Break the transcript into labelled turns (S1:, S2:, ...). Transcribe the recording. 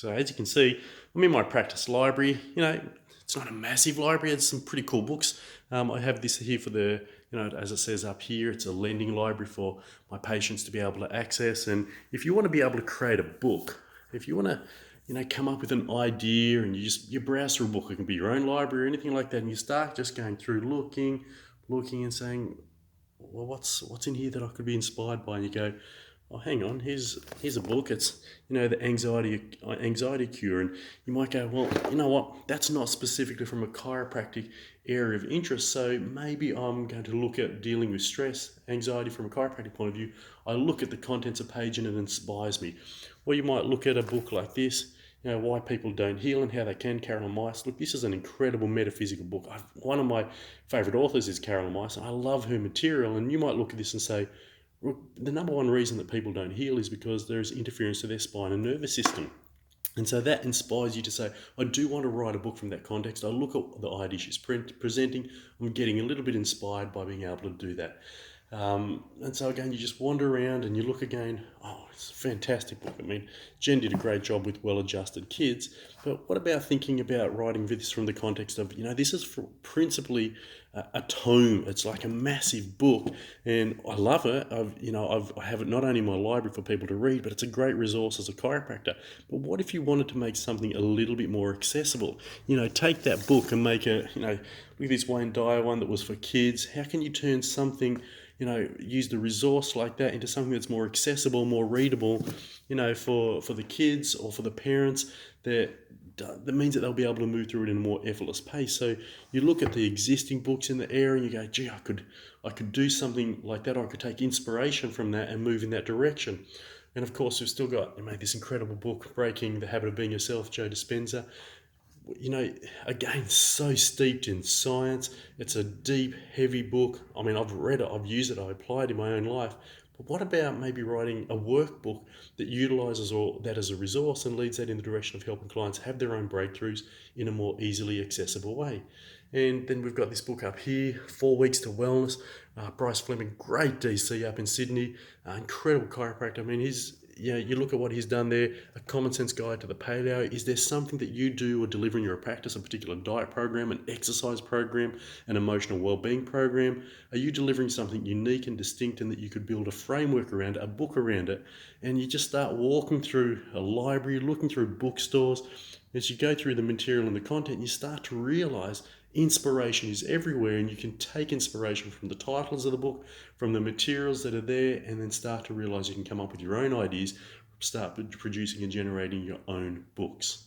S1: So as you can see, I'm in my practice library. It's not a massive library. It's some pretty cool books. I have this here for as it says up here, it's a lending library for my patients to be able to access. And if you want to be able to create a book, if you want to, come up with an idea and you browse through a book, it can be your own library or anything like that, and you start just going through looking and saying, well, what's in here that I could be inspired by? And you go, oh, hang on, here's a book. It's the anxiety cure, and you might go, well, you know what? That's not specifically from a chiropractic area of interest. So maybe I'm going to look at dealing with stress, anxiety from a chiropractic point of view. I look at the contents of page and it inspires me. Or you might look at a book like this. Why people don't heal and how they can. Carolyn Myers. Look, this is an incredible metaphysical book. One of my favourite authors is Carolyn Myers, and I love her material. And you might look at this and say, look, the number one reason that people don't heal is because there is interference to their spine and nervous system. And so that inspires you to say, I do want to write a book from that context. I look at the ideas she's presenting. I'm getting a little bit inspired by being able to do that. And so again, you just wander around and you look again. Oh, it's a fantastic book. I mean, Jen did a great job with well-adjusted kids. But what about thinking about writing this from the context of, this is principally a tome. It's like a massive book, and I love it. I have it not only in my library for people to read, but it's a great resource as a chiropractor. But what if you wanted to make something a little bit more accessible? Take that book and make look at this Wayne Dyer one that was for kids. How can you turn something, use the resource like that into something that's more accessible, more readable, for the kids or for the parents, that means that they'll be able to move through it in a more effortless pace. So you look at the existing books in the area and you go, gee, I could do something like that, or I could take inspiration from that and move in that direction. And of course, we've still got this incredible book, Breaking the Habit of Being Yourself, Joe Dispenza. Again, so steeped in science. It's a deep, heavy book. I mean, I've read it, I've used it, I applied it in my own life. But what about maybe writing a workbook that utilizes all that as a resource and leads that in the direction of helping clients have their own breakthroughs in a more easily accessible way? And then we've got this book up here, 4 Weeks to Wellness. Bryce Fleming, great DC up in Sydney, incredible chiropractor. I mean, you look at what he's done there, a common sense guide to the paleo. Is there something that you do or deliver in your practice, a particular diet program, an exercise program, an emotional well-being program? Are you delivering something unique and distinct and that you could build a framework around it, a book around it? And you just start walking through a library, looking through bookstores. As you go through the material and the content, you start to realize inspiration is everywhere, and you can take inspiration from the titles of the book, from the materials that are there, and then start to realize you can come up with your own ideas, start producing and generating your own books.